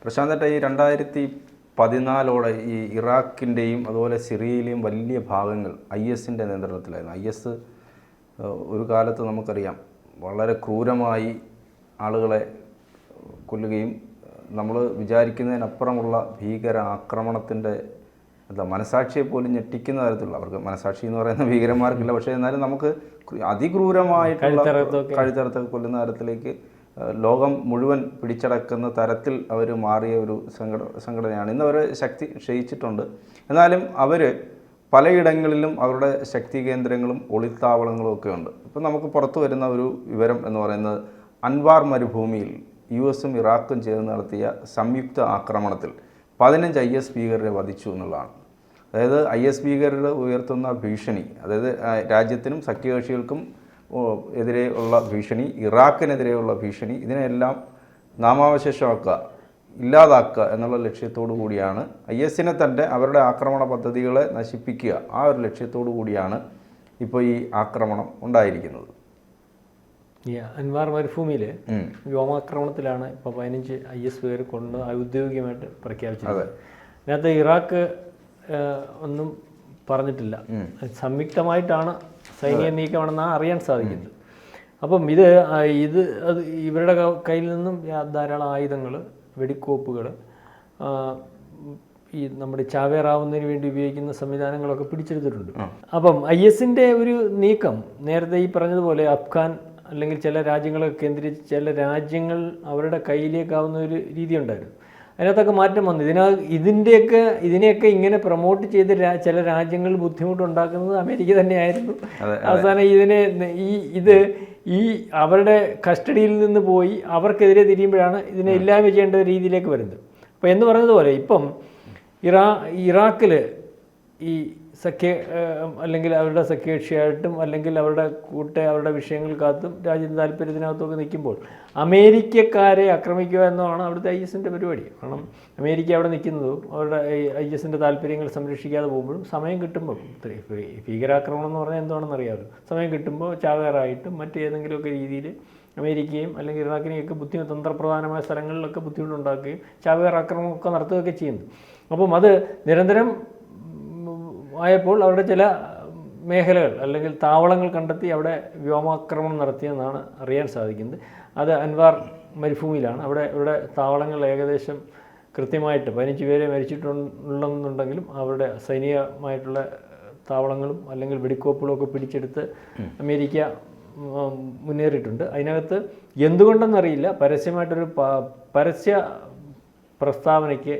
പ്രശാന്തട്ട, ഈ 2014 ഈ ഇറാഖിൻ്റെയും അതുപോലെ സിറിയയിലെയും വലിയ ഭാഗങ്ങൾ IS-ൻ്റെ നിയന്ത്രണത്തിലായിരുന്നു. IS ഒരു കാലത്ത് നമുക്കറിയാം വളരെ ക്രൂരമായി ആളുകളെ കൊല്ലുകയും നമ്മൾ വിചാരിക്കുന്നതിനപ്പുറമുള്ള ഭീകര ആക്രമണത്തിൻ്റെ മനസാക്ഷിയെ പോലും ഞെട്ടിക്കുന്ന തരത്തിലുള്ള, അവർക്ക് മനസാക്ഷി എന്ന് പറയുന്ന ഭീകരന്മാർക്കില്ല, പക്ഷേ എന്നാലും നമുക്ക് അതിക്രൂരമായിട്ടുള്ള കഴുത്തറുത്തൊക്കെ കൊല്ലുന്ന തരത്തിലേക്ക് ലോകം മുഴുവൻ പിടിച്ചടക്കുന്ന തരത്തിൽ അവർ മാറിയ ഒരു സംഘടനയാണ്. ഇന്ന് അവർ ശക്തി ക്ഷയിച്ചിട്ടുണ്ട്. എന്നാലും അവർ പലയിടങ്ങളിലും അവരുടെ ശക്തി കേന്ദ്രങ്ങളും ഒളിത്താവളങ്ങളും ഒക്കെ ഉണ്ട്. ഇപ്പം നമുക്ക് പുറത്തു വരുന്ന ഒരു വിവരം എന്ന് പറയുന്നത് അൻവാർ മരുഭൂമിയിൽ US-ഉം ഇറാഖും ചേർന്ന് നടത്തിയ സംയുക്ത ആക്രമണത്തിൽ 15 IS ഭീകരരെ വധിച്ചു എന്നുള്ളതാണ്. അതായത് IS ഭീകരർ ഉയർത്തുന്ന ഭീഷണി, അതായത് രാജ്യത്തിനും സഖ്യകക്ഷികൾക്കും എതിരെ ഉള്ള ഭീഷണി, ഇറാഖിനെതിരെയുള്ള ഭീഷണി, ഇതിനെല്ലാം നാമാവശേഷമാക്കുക, ഇല്ലാതാക്കുക എന്നുള്ള ലക്ഷ്യത്തോടു കൂടിയാണ് IS-നെ തന്നെ അവരുടെ ആക്രമണ പദ്ധതികളെ നശിപ്പിക്കുക, ആ ഒരു ലക്ഷ്യത്തോടു കൂടിയാണ് ഇപ്പോൾ ഈ ആക്രമണം ഉണ്ടായിരിക്കുന്നത്. ഈ അൻവാർ മരുഭൂമിയിൽ വ്യോമാക്രമണത്തിലാണ് ഇപ്പോൾ 15 IS പേര് കൊണ്ട് ഔദ്യോഗികമായിട്ട് പ്രഖ്യാപിച്ചത്. അതിനകത്ത് ഇറാഖ് ഒന്നും പറഞ്ഞിട്ടില്ല, സംയുക്തമായിട്ടാണ് സൈനിക നീക്കമാണെന്നാണ് അറിയാൻ സാധിക്കുന്നത്. അപ്പം അത് ഇവരുടെ കയ്യിൽ നിന്നും ധാരാളം ആയുധങ്ങൾ, വെടിക്കോപ്പുകൾ, ഈ നമ്മുടെ ചാവേറാവുന്നതിന് വേണ്ടി ഉപയോഗിക്കുന്ന സംവിധാനങ്ങളൊക്കെ പിടിച്ചെടുത്തിട്ടുണ്ട്. അപ്പം IS-ൻ്റെ ഒരു നീക്കം നേരത്തെ ഈ പറഞ്ഞതുപോലെ അഫ്ഗാൻ അല്ലെങ്കിൽ ചില രാജ്യങ്ങളെ കേന്ദ്രീകരിച്ച് ചില രാജ്യങ്ങൾ അവരുടെ കയ്യിലേക്കാവുന്ന ഒരു രീതി ഉണ്ടായിരുന്നു. അതിനകത്തൊക്കെ മാറ്റം വന്നു. ഇതിനെയൊക്കെ ഇങ്ങനെ പ്രൊമോട്ട് ചെയ്ത് ചില രാജ്യങ്ങൾ ബുദ്ധിമുട്ടുണ്ടാക്കുന്നത് അമേരിക്ക തന്നെയായിരുന്നു. അവസാനം ഈ അവരുടെ കസ്റ്റഡിയിൽ നിന്ന് പോയി അവർക്കെതിരെ തിരിയുമ്പോഴാണ് ഇതിനെ ഇല്ലായ്മ ചെയ്യേണ്ട രീതിയിലേക്ക് വരുന്നത്. അപ്പോൾ എന്ന് പറഞ്ഞതുപോലെ ഇപ്പം ഇറാഖിൽ ഈ അല്ലെങ്കിൽ അവരുടെ സഖ്യകക്ഷിയായിട്ടും അല്ലെങ്കിൽ അവരുടെ വിഷയങ്ങൾക്കകത്തും രാജ്യത്തെ താല്പര്യത്തിനകത്തൊക്കെ നിൽക്കുമ്പോൾ അമേരിക്കക്കാരെ ആക്രമിക്കുക എന്നതാണ് അവിടുത്തെ IS-ൻ്റെ പരിപാടി. കാരണം അമേരിക്ക അവിടെ നിൽക്കുന്നതും അവരുടെ IS-ൻ്റെ താല്പര്യങ്ങൾ സംരക്ഷിക്കാതെ പോകുമ്പോഴും സമയം കിട്ടുമ്പോൾ, ഭീകരാക്രമണം എന്ന് പറഞ്ഞാൽ എന്താണെന്ന് അറിയാമല്ലോ, സമയം കിട്ടുമ്പോൾ ചാവേറായിട്ടും മറ്റേതെങ്കിലുമൊക്കെ രീതിയിൽ അമേരിക്കയും അല്ലെങ്കിൽ ഇറാഖിനെയൊക്കെ തന്ത്രപ്രധാനമായ സ്ഥലങ്ങളിലൊക്കെ ബുദ്ധിമുട്ടുണ്ടാക്കുകയും ചാവേറാക്രമണമൊക്കെ നടത്തുകയൊക്കെ ചെയ്യുന്നു. അപ്പം അത് നിരന്തരം ആയപ്പോൾ അവരുടെ ചില മേഖലകൾ അല്ലെങ്കിൽ താവളങ്ങൾ കണ്ടെത്തി അവിടെ വ്യോമാക്രമണം നടത്തിയെന്നാണ് അറിയാൻ സാധിക്കുന്നത്. അത് അൻവാർ മരുഭൂമിയിലാണ്. ഇവിടെ താവളങ്ങൾ ഏകദേശം കൃത്യമായിട്ട് 15 പേരെ മരിച്ചിട്ടുണ്ടെന്നുണ്ടെങ്കിലും അവരുടെ സൈനികമായിട്ടുള്ള താവളങ്ങളും അല്ലെങ്കിൽ വെടിക്കോപ്പുകളും ഒക്കെ പിടിച്ചെടുത്ത് അമേരിക്ക മുന്നേറിയിട്ടുണ്ട്. അതിനകത്ത് എന്തുകൊണ്ടെന്നറിയില്ല, പരസ്യമായിട്ടൊരു പരസ്യ പ്രസ്താവനയ്ക്ക്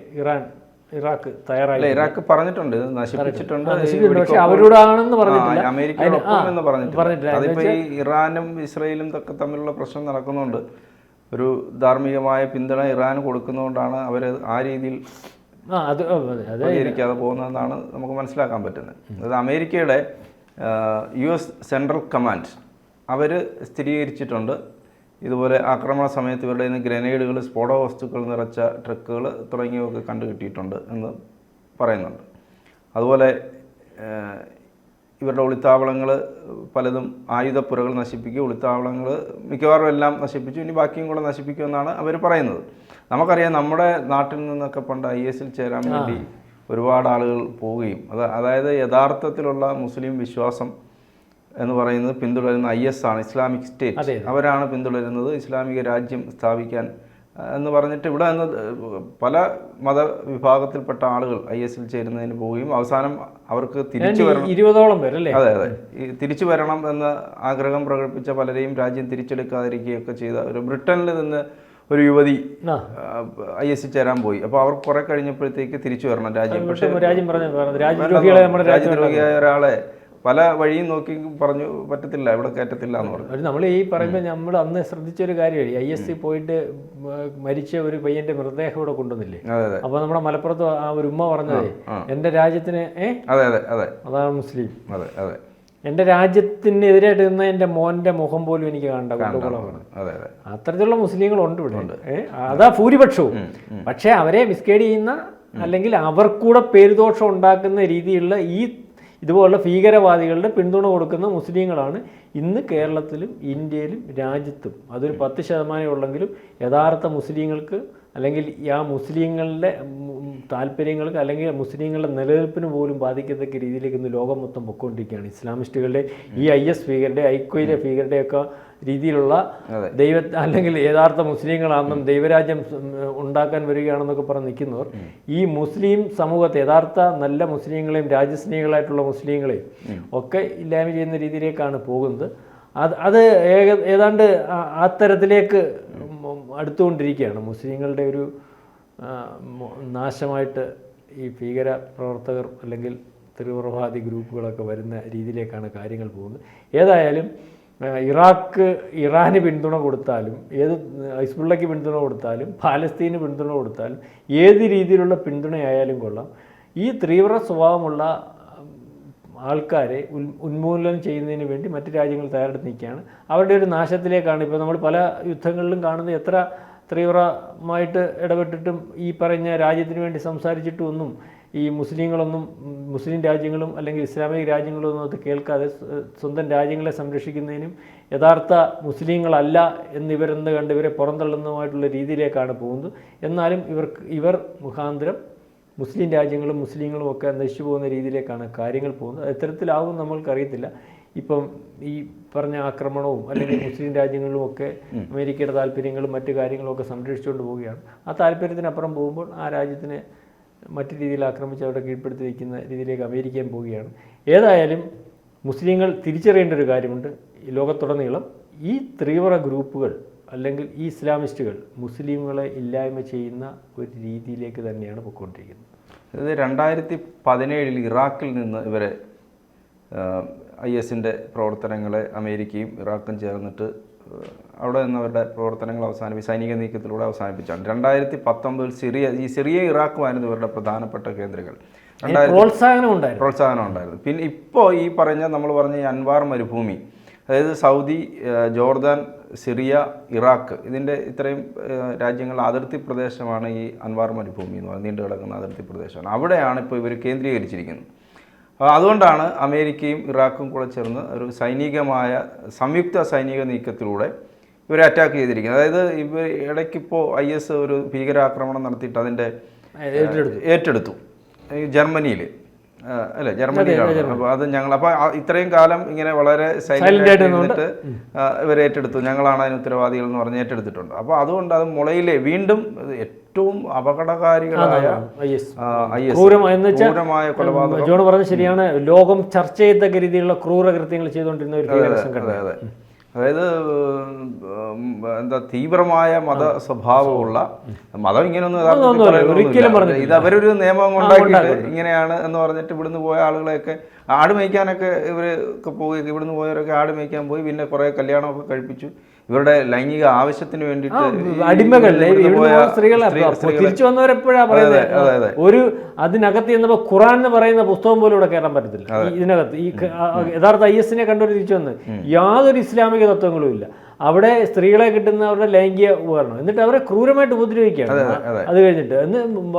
ഇറാഖ് തയ്യാറായി. ഇറാഖ് പറഞ്ഞിട്ടുണ്ട്, നശിപ്പിച്ചിട്ടുണ്ട്, പക്ഷെ അവരോടാണെന്ന് പറഞ്ഞിട്ടില്ല, അമേരിക്കയോടൊപ്പം പറഞ്ഞിട്ടില്ല. അതിപ്പോ ഈ ഇറാനും ഇസ്രയേലും തമ്മിലുള്ള പ്രശ്നം നടക്കുന്നുണ്ട്. ഒരു ധാർമ്മികമായ പിന്തുണ ഇറാൻ കൊടുക്കുന്നതുകൊണ്ടാണ് അവർ ആ രീതിയിൽ പ്രതികരിക്കാതെ പോകുന്നതെന്നാണ് നമുക്ക് മനസ്സിലാക്കാൻ പറ്റുന്നത്. അതായത് അമേരിക്കയുടെ US സെൻട്രൽ കമാൻഡ് അവർ സ്ഥിരീകരിച്ചിട്ടുണ്ട്, ഇതുപോലെ ആക്രമണ സമയത്ത് ഇവരുടെ നിന്ന് ഗ്രനേഡുകൾ, സ്ഫോടക വസ്തുക്കൾ നിറച്ച ട്രക്കുകൾ തുടങ്ങിയവയൊക്കെ കണ്ടുകിട്ടിയിട്ടുണ്ട് എന്ന് പറയുന്നുണ്ട്. അതുപോലെ ഇവരുടെ ഒളിത്താവളങ്ങൾ പലതും ആയുധപ്പുരകൾ നശിപ്പിക്കുക, ഒളിത്താവളങ്ങൾ മിക്കവാറും എല്ലാം നശിപ്പിച്ചു, ഇനി ബാക്കിയും കൂടെ നശിപ്പിക്കുമെന്നാണ് അവർ പറയുന്നത്. നമുക്കറിയാം നമ്മുടെ നാട്ടിൽ നിന്നൊക്കെ പണ്ട് IS-ൽ ചേരാൻ വേണ്ടി ഒരുപാട് ആളുകൾ പോവുകയും അതായത് യഥാർത്ഥത്തിലുള്ള മുസ്ലിം വിശ്വാസം എന്ന് പറയുന്നത് പിന്തുടരുന്ന IS ആണ്, ഇസ്ലാമിക് സ്റ്റേറ്റ്, അവരാണ് പിന്തുടരുന്നത്, ഇസ്ലാമിക രാജ്യം സ്ഥാപിക്കാൻ എന്ന് പറഞ്ഞിട്ട് ഇവിടെ നിന്ന് പല മതവിഭാഗത്തിൽപ്പെട്ട ആളുകൾ IS-ൽ ചേരുന്നതിന് പോവുകയും അവസാനം അവർക്ക് തിരിച്ചു വരണം, 20ഓളം പേരല്ലേ, അതെ തിരിച്ചു വരണം എന്ന ആഗ്രഹം പ്രകടിപ്പിച്ച പലരെയും രാജ്യം തിരിച്ചെടുക്കാതിരിക്കുകയൊക്കെ ചെയ്ത ഒരു ബ്രിട്ടനിൽ നിന്ന് ഒരു യുവതി IS-ൽ ചേരാൻ പോയി. അപ്പോൾ അവർ കുറെ കഴിഞ്ഞപ്പോഴത്തേക്ക് തിരിച്ചു വരണം രാജ്യം, പക്ഷേ രാജ്യദ്രോഹിയായ ഒരാളെ പല വഴിയും നോക്കി പറഞ്ഞു പറ്റത്തില്ല, ഇവിടെ കയറ്റത്തില്ല എന്ന് പറഞ്ഞു. നമ്മൾ ഈ പറയുമ്പോൾ നമ്മൾ അന്ന് ശ്രദ്ധിച്ചൊരു കാര്യമായി, IS പോയിട്ട് മരിച്ച ഒരു പയ്യന്റെ മൃതദേഹം ഇവിടെ കൊണ്ടുവന്നില്ലേ, അപ്പൊ നമ്മുടെ മലപ്പുറത്ത് ആ ഒരു ഉമ്മ പറഞ്ഞതേ, എന്റെ രാജ്യത്തിന് അതാണ് മുസ്ലിം, എന്റെ രാജ്യത്തിനെതിരായിട്ട് നിന്ന എന്റെ മോന്റെ മുഖം പോലും എനിക്ക് കാണണ്ട, അത്തരത്തിലുള്ള മുസ്ലിങ്ങളുണ്ട് ഇവിടെ, അതാ ഭൂരിപക്ഷവും. പക്ഷെ അവരെ മിസ്ഗൈഡ് ചെയ്യുന്ന അല്ലെങ്കിൽ അവർക്കൂടെ പേരുദോഷം ഉണ്ടാക്കുന്ന രീതിയിലുള്ള ഇതുപോലുള്ള ഭീകരവാദികളുടെ പിന്തുണ കൊടുക്കുന്ന മുസ്ലിങ്ങളാണ് ഇന്ന് കേരളത്തിലും ഇന്ത്യയിലും രാജ്യത്തും. അതൊരു 10% ഉള്ളെങ്കിലും യഥാർത്ഥ മുസ്ലിങ്ങൾക്ക് അല്ലെങ്കിൽ ആ മുസ്ലിങ്ങളുടെ താല്പര്യങ്ങൾക്ക് അല്ലെങ്കിൽ മുസ്ലിങ്ങളുടെ നിലനിൽപ്പിന് പോലും ബാധിക്കത്തക്ക രീതിയിലേക്ക് ഇന്ന് ലോകം മൊത്തം പൊയ്ക്കൊണ്ടിരിക്കുകയാണ്. ഇസ്ലാമിസ്റ്റുകളുടെ ഈ IS ഭീകരരുടെ ഐക്വര്യ ഭീകരരുടെയൊക്കെ രീതിയിലുള്ള അല്ലെങ്കിൽ യഥാർത്ഥ മുസ്ലിങ്ങളാണെന്നും ദൈവരാജ്യം ഉണ്ടാക്കാൻ വരികയാണെന്നൊക്കെ പറഞ്ഞ് നിൽക്കുന്നവർ ഈ മുസ്ലിം സമൂഹത്തെ യഥാർത്ഥ നല്ല മുസ്ലിങ്ങളെയും രാജ്യസ്നേഹികളായിട്ടുള്ള മുസ്ലിങ്ങളെയും ഒക്കെ ഇല്ലായ്മ ചെയ്യുന്ന രീതിയിലേക്കാണ് പോകുന്നത്. അത് ഏതാണ്ട് അത്തരത്തിലേക്ക് അടുത്തുകൊണ്ടിരിക്കുകയാണ്. മുസ്ലിങ്ങളുടെ ഒരു നാശമായിട്ട് ഈ ഭീകര പ്രവർത്തകർ അല്ലെങ്കിൽ തീവ്രവാദി ഗ്രൂപ്പുകളൊക്കെ വരുന്ന രീതിയിലേക്കാണ് കാര്യങ്ങൾ പോകുന്നത്. ഏതായാലും ഇറാന് പിന്തുണ കൊടുത്താലും, ഏത് ഹിസ്ബുള്ളയ്ക്ക് പിന്തുണ കൊടുത്താലും, പാലസ്തീന് പിന്തുണ കൊടുത്താലും, ഏത് രീതിയിലുള്ള പിന്തുണയായാലും കൊള്ളാം, ഈ തീവ്ര സ്വഭാവമുള്ള ആൾക്കാരെ ഉന്മൂലനം ചെയ്യുന്നതിന് വേണ്ടി മറ്റ് രാജ്യങ്ങൾ തയ്യാറെടുത്ത് നിൽക്കുകയാണ്. അവരുടെ ഒരു നാശത്തിലേക്കാണ് ഇപ്പോൾ നമ്മൾ പല യുദ്ധങ്ങളിലും കാണുന്നത്. എത്ര തീവ്രമായിട്ട് ഇടപെട്ടിട്ടും ഈ പറഞ്ഞ രാജ്യത്തിന് വേണ്ടി സംസാരിച്ചിട്ടും ഒന്നും ഈ മുസ്ലിങ്ങളൊന്നും, മുസ്ലിം രാജ്യങ്ങളും അല്ലെങ്കിൽ ഇസ്ലാമിക രാജ്യങ്ങളും ഒന്നും അത് കേൾക്കാതെ സ്വന്തം രാജ്യങ്ങളെ സംരക്ഷിക്കുന്നതിനും യഥാർത്ഥ മുസ്ലിങ്ങളല്ല എന്നിവരെന്ന് കണ്ട് ഇവരെ പുറന്തള്ളുന്നതുമായിട്ടുള്ള രീതിയിലേക്കാണ് പോകുന്നത്. എന്നാലും ഇവർ മുഖാന്തരം മുസ്ലിം രാജ്യങ്ങളും മുസ്ലിങ്ങളും ഒക്കെ നശിച്ചു പോകുന്ന രീതിയിലേക്കാണ് കാര്യങ്ങൾ പോകുന്നത്. എത്തരത്തിലാവും നമ്മൾക്കറിയത്തില്ല. ഇപ്പം ഈ പറഞ്ഞ ആക്രമണവും അല്ലെങ്കിൽ മുസ്ലിം രാജ്യങ്ങളിലും ഒക്കെ അമേരിക്കയുടെ താല്പര്യങ്ങളും മറ്റു കാര്യങ്ങളും ഒക്കെ സംരക്ഷിച്ചുകൊണ്ട് പോവുകയാണ്. ആ താല്പര്യത്തിനപ്പുറം പോകുമ്പോൾ ആ രാജ്യത്തിനെ മറ്റു രീതിയിൽ ആക്രമിച്ച് അവിടെ കീഴ്പ്പെടുത്തി വയ്ക്കുന്ന രീതിയിലേക്ക് അമേരിക്കയും പോവുകയാണ്. ഏതായാലും മുസ്ലിങ്ങൾ തിരിച്ചറിയേണ്ട ഒരു കാര്യമുണ്ട്. ഈ ലോകത്തുടനീളം ഈ തീവ്ര ഗ്രൂപ്പുകൾ അല്ലെങ്കിൽ ഈ ഇസ്ലാമിസ്റ്റുകൾ മുസ്ലിങ്ങളെ ഇല്ലായ്മ ചെയ്യുന്ന ഒരു രീതിയിലേക്ക് തന്നെയാണ് പോയിക്കൊണ്ടിരിക്കുന്നത്. ഇത് 2017 ഇറാഖിൽ നിന്ന് ഇവരെ ISന്റെ പ്രവർത്തനങ്ങളെ അമേരിക്കയും ഇറാഖും ചേർന്നിട്ട് അവിടെ നിന്ന് അവരുടെ പ്രവർത്തനങ്ങൾ സൈനിക നീക്കത്തിലൂടെ അവസാനിപ്പിച്ചാണ്. 2019 സിറിയ ഇറാഖുമായിരുന്നു ഇവരുടെ പ്രധാനപ്പെട്ട കേന്ദ്രങ്ങൾ. പ്രോത്സാഹനം ഉണ്ടായിരുന്നു. പിന്നെ ഇപ്പോൾ ഈ നമ്മൾ പറഞ്ഞ ഈ അൻവാർ മരുഭൂമി, അതായത് സൗദി, ജോർദാൻ, സിറിയ, ഇറാഖ്, ഇതിൻ്റെ ഇത്രയും രാജ്യങ്ങൾ അതിർത്തി പ്രദേശമാണ് ഈ അൻവാർ മരുഭൂമി എന്ന് പറയുന്നത്. നീണ്ടു കിടക്കുന്ന അതിർത്തി പ്രദേശമാണ്. അവിടെയാണ് ഇപ്പോൾ ഇവർ കേന്ദ്രീകരിച്ചിരിക്കുന്നത്. അതുകൊണ്ടാണ് അമേരിക്കയും ഇറാഖും കൂടെ ചേർന്ന് ഒരു സംയുക്ത സൈനിക നീക്കത്തിലൂടെ ഇവരെ അറ്റാക്ക് ചെയ്തിരിക്കുന്നത്. അതായത് ഇവർ ഇടയ്ക്കിപ്പോൾ IS ഒരു ഭീകരാക്രമണം നടത്തിയിട്ട് അതിൻ്റെ ഏറ്റെടുത്തു ജർമ്മനിയിൽ. അല്ലേ, ജർമ്മനിയിലാണ്. അപ്പോൾ അത് അപ്പോൾ ഇത്രയും കാലം ഇങ്ങനെ വളരെ സൈലൻ്റായിട്ട് നിന്നിട്ട് ഇവർ ഏറ്റെടുത്തു. ഞങ്ങളാണ് അതിന് ഉത്തരവാദികൾ എന്ന് പറഞ്ഞ് ഏറ്റെടുത്തിട്ടുണ്ട്. അപ്പോൾ അതുകൊണ്ട് അത് മുളയിലെ വീണ്ടും ഏറ്റവും അപകടകാരികളായ ക്രൂരമായ കൊലപാതകം. ജോൺ പറഞ്ഞത് ശരിയാണ്. ലോകം ചർച്ച ചെയ്യത്തക്ക രീതിയിലുള്ള ക്രൂരകൃത്യങ്ങൾ ചെയ്തുകൊണ്ടിരുന്ന ഒരു ഭീകര സംഘടന. അതായത് തീവ്രമായ മത സ്വഭാവമുള്ള, മതം ഇങ്ങനെയൊന്നും ഇത് അവരൊരു നിയമം ഉണ്ടാക്കിയിട്ട് ഇങ്ങനെയാണ് എന്ന് പറഞ്ഞിട്ട് ഇവിടുന്ന് പോയ ആളുകളെയൊക്കെ ആട് മേയ്ക്കാനൊക്കെ ഇവരൊക്കെ പോയി, ഇവിടുന്ന് പോയവരൊക്കെ ആട് മേയ്ക്കാൻ പോയി. പിന്നെ കുറേ കല്യാണമൊക്കെ കഴിപ്പിച്ചു. ഇവരുടെ ലൈംഗിക ആവശ്യത്തിന് വേണ്ടിയിട്ട് തിരിച്ചു വന്നവരെപ്പോഴാ പറയുന്നത്. ഒരു അതിനകത്ത് ചെന്നപ്പോൾ ഖുറാൻ എന്ന് പറയുന്ന പുസ്തകം പോലും ഇവിടെ കയറാൻ പറ്റത്തില്ല. ഇതിനകത്ത് ഈ യഥാർത്ഥ ISനെ കണ്ടവർ തിരിച്ചു വന്ന് യാതൊരു ഇസ്ലാമിക തത്വങ്ങളും ഇല്ല. അവിടെ സ്ത്രീകളെ കിട്ടുന്നവരുടെ ലൈംഗിക ഉപകരണം, എന്നിട്ട് അവരെ ക്രൂരമായിട്ട് ഉപദ്രവിക്കുകയാണ്. അത് കഴിഞ്ഞിട്ട്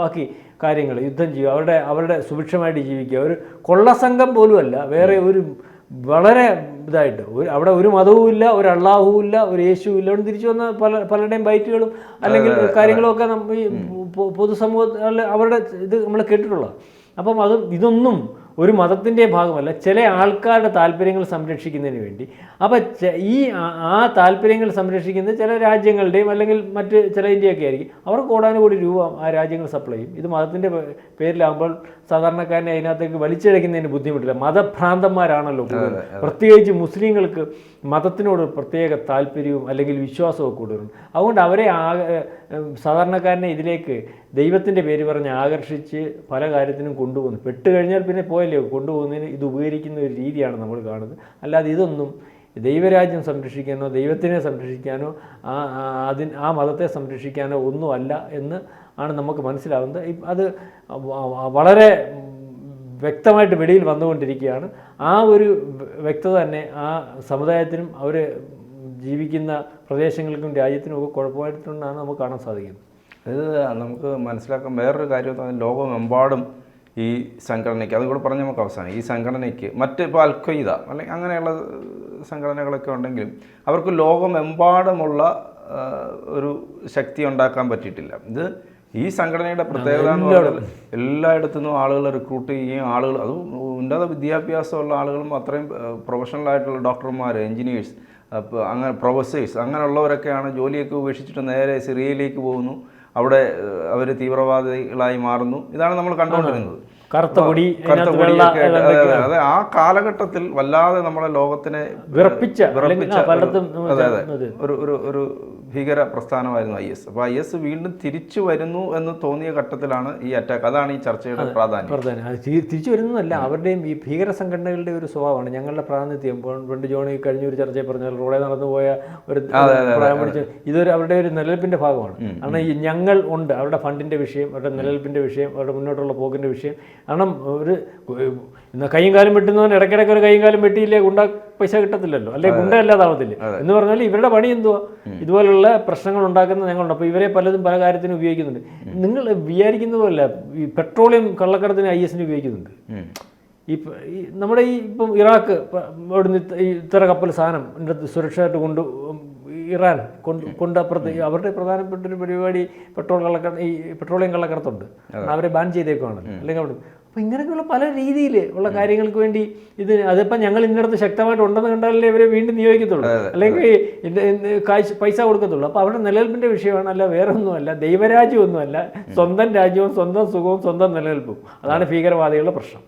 ബാക്കി കാര്യങ്ങൾ യുദ്ധം ചെയ്യുക, അവരുടെ സുഭിക്ഷമായിട്ട് ജീവിക്കുക. ഒരു കൊള്ളസംഘം പോലും അല്ല, വേറെ ഒരു വളരെ ഇതായിട്ട് അവിടെ ഒരു മതവും ഇല്ല, ഒരു അള്ളാഹുവും ഇല്ല, ഒരു യേശുവും ഇല്ല. അവിടെ തിരിച്ചു വന്ന പലരുടെയും ബൈറ്റുകളും അല്ലെങ്കിൽ കാര്യങ്ങളും ഒക്കെ ഈ പൊതുസമൂഹത്തിൽ അവരുടെ ഇത് നമ്മൾ കേട്ടിട്ടുള്ളത്. അപ്പം ഇതൊന്നും ഒരു മതത്തിൻ്റെ ഭാഗമല്ല, ചില ആൾക്കാരുടെ താല്പര്യങ്ങൾ സംരക്ഷിക്കുന്നതിന് വേണ്ടി. അപ്പം ആ താല്പര്യങ്ങൾ സംരക്ഷിക്കുന്നത് ചില രാജ്യങ്ങളുടെയും അല്ലെങ്കിൽ മറ്റ് ചില ഇന്ത്യയൊക്കെ ആയിരിക്കും. അവർക്ക് കോടാനുകോടി രൂപ ആ രാജ്യങ്ങൾ സപ്ലൈ ചെയ്യും. ഇത് മതത്തിൻ്റെ പേരിലാകുമ്പോൾ സാധാരണക്കാരനെ അതിനകത്തേക്ക് വലിച്ചിഴക്കുന്നതിന് ബുദ്ധിമുട്ടില്ല. മതഭ്രാന്തന്മാരാണല്ലോ കൂടുതൽ. പ്രത്യേകിച്ച് മുസ്ലിങ്ങൾക്ക് മതത്തിനോട് പ്രത്യേക താല്പര്യവും അല്ലെങ്കിൽ വിശ്വാസവും കൂടുതലുണ്ട്. അതുകൊണ്ട് അവരെ സാധാരണക്കാരനെ ഇതിലേക്ക് ദൈവത്തിൻ്റെ പേര് പറഞ്ഞ് ആകർഷിച്ച് പല കാര്യത്തിനും കൊണ്ടുപോകുന്നു. പെട്ടുകഴിഞ്ഞാൽ പിന്നെ പോയല്ലോ, കൊണ്ടുപോകുന്നതിന് ഇത് ഉപകരിക്കുന്ന ഒരു രീതിയാണ് നമ്മൾ കാണുന്നത്. അല്ലാതെ ഇതൊന്നും ദൈവരാജ്യം സംരക്ഷിക്കാനോ ദൈവത്തിനെ സംരക്ഷിക്കാനോ ആ മതത്തെ സംരക്ഷിക്കാനോ ഒന്നുമല്ല എന്ന് ആണ് നമുക്ക് മനസ്സിലാവുന്നത്. അത് വളരെ വ്യക്തമായിട്ട് വെളിയിൽ വന്നുകൊണ്ടിരിക്കുകയാണ്. ആ ഒരു വ്യക്തത തന്നെ ആ സമുദായത്തിനും അവർ ജീവിക്കുന്ന പ്രദേശങ്ങൾക്കും രാജ്യത്തിനും ഒക്കെ കുഴപ്പമായിട്ടുണ്ടെന്നാണ് നമുക്ക് കാണാൻ സാധിക്കുന്നത്. അതായത് നമുക്ക് മനസ്സിലാക്കാൻ വേറൊരു കാര്യം, ലോകമെമ്പാടും ഈ സംഘടനയ്ക്ക്, അതുകൂടെ പറഞ്ഞ് നമുക്ക് അവസാനം, ഈ സംഘടനയ്ക്ക് ഇപ്പോൾ അൽ-ഖ്വയ്ദ അല്ലെങ്കിൽ അങ്ങനെയുള്ള സംഘടനകളൊക്കെ ഉണ്ടെങ്കിലും അവർക്ക് ലോകമെമ്പാടുമുള്ള ഒരു ശക്തി ഉണ്ടാക്കാൻ പറ്റിയിട്ടില്ല. ഇത് ഈ സംഘടനയുടെ പ്രത്യേകത എന്ന് പറഞ്ഞാൽ എല്ലായിടത്തു നിന്നും ആളുകളെ റിക്രൂട്ട് ചെയ്യുകയും ആളുകൾ, അത് ഉന്നത വിദ്യാഭ്യാസമുള്ള ആളുകളും അത്രയും പ്രൊഫഷണലായിട്ടുള്ള ഡോക്ടർമാർ, എൻജിനീയേഴ്സ്, അങ്ങനെ പ്രൊഫസേഴ്സ്, അങ്ങനെയുള്ളവരൊക്കെയാണ് ജോലിയൊക്കെ ഉപേക്ഷിച്ചിട്ട് നേരെ സിറിയയിലേക്ക് പോകുന്നു. അവിടെ അവർ തീവ്രവാദികളായി മാറുന്നു. ഇതാണ് നമ്മൾ കണ്ടുകൊണ്ടിരുന്നത്. കറുത്ത പൊടിയൊക്കെ അതെ, ആ കാലഘട്ടത്തിൽ വല്ലാതെ നമ്മുടെ ലോകത്തിനെ വിറപ്പിച്ച ഒരു ഭീകര പ്രസ്ഥാനമായിരുന്നു IS. അപ്പോൾ IS വീണ്ടും തിരിച്ചു വരുന്നു എന്ന് തോന്നിയ ഘട്ടത്തിലാണ് ഈ അറ്റാക്ക്. അതാണ് ഈ ചർച്ചയുടെ പ്രാധാന്യം. തിരിച്ചു വരുന്നതല്ല, അവരുടെയും ഈ ഭീകര സംഘടനകളുടെ ഒരു സ്വഭാവമാണ്. ഞങ്ങളുടെ പ്രാതിനിധ്യം പണ്ട് ജോണി കഴിഞ്ഞൊരു ചർച്ചയിൽ പറഞ്ഞാൽ റോഡേ നടന്നു പോയ ഒരു പ്രായം പിടിച്ച് ഇതൊരു അവരുടെ ഒരു നിലനിൽപ്പിന്റെ ഭാഗമാണ്. കാരണം ഈ ഞങ്ങൾ ഉണ്ട്, അവരുടെ ഫണ്ടിന്റെ വിഷയം, അവരുടെ നിലനിൽപ്പിന്റെ വിഷയം, അവരുടെ മുന്നോട്ടുള്ള പോക്കിന്റെ വിഷയം. കാരണം ഒരു കൈയും കാലും വെട്ടുന്നവൻ ഇടയ്ക്കിടയ്ക്ക് ഒരു കൈയും കാലും വെട്ടിയില്ലേ ഗുണ്ട പൈസ കിട്ടത്തില്ലല്ലോ, അല്ലെ ഗുണ്ട അല്ലാതാവത്തില്ല എന്ന് പറഞ്ഞാൽ ഇവരുടെ പണി എന്തുവാ? ഇതുപോലുള്ള പ്രശ്നങ്ങൾ ഉണ്ടാക്കുന്ന ഞങ്ങളുണ്ട്. അപ്പോൾ ഇവരെ പലതും പല കാര്യത്തിനും ഉപയോഗിക്കുന്നുണ്ട്. നിങ്ങൾ വിചാരിക്കുന്ന പോലെ ഈ പെട്രോളിയം കള്ളക്കടത്തിന് IS ഉപയോഗിക്കുന്നുണ്ട്. ഈ നമ്മുടെ ഈ ഇപ്പം ഇറാഖ് അവിടുന്ന് ഇത്ര കപ്പൽ സാധനം സുരക്ഷയായിട്ട് ഇറാൻ കൊണ്ടപ്പുറത്ത് അവരുടെ പ്രധാനപ്പെട്ട ഒരു പരിപാടി പെട്രോളിയം കള്ളക്കടത്തുണ്ട്. അവരെ ബാൻ ചെയ്തേക്കുവാണ്. അല്ലെങ്കിൽ അവിടെ അപ്പോൾ ഇങ്ങനെയൊക്കെയുള്ള പല രീതിയിൽ ഉള്ള കാര്യങ്ങൾക്ക് വേണ്ടി അതിപ്പം ഞങ്ങൾ ഇന്നിടത്ത് ശക്തമായിട്ട് ഉണ്ടെന്ന് കണ്ടാലേ ഇവരെ വീണ്ടും നിയോഗിക്കത്തുള്ളൂ, അല്ലെങ്കിൽ പൈസ കൊടുക്കത്തുള്ളൂ. അപ്പോൾ അവരുടെ നിലനിൽപ്പിൻ്റെ വിഷയമാണ്, അല്ല വേറെ ഒന്നുമല്ല, ദൈവരാജ്യമൊന്നുമല്ല, സ്വന്തം രാജ്യവും സ്വന്തം സുഖവും സ്വന്തം നിലനിൽപ്പും. അതാണ് ഭീകരവാദികളുടെ പ്രശ്നം.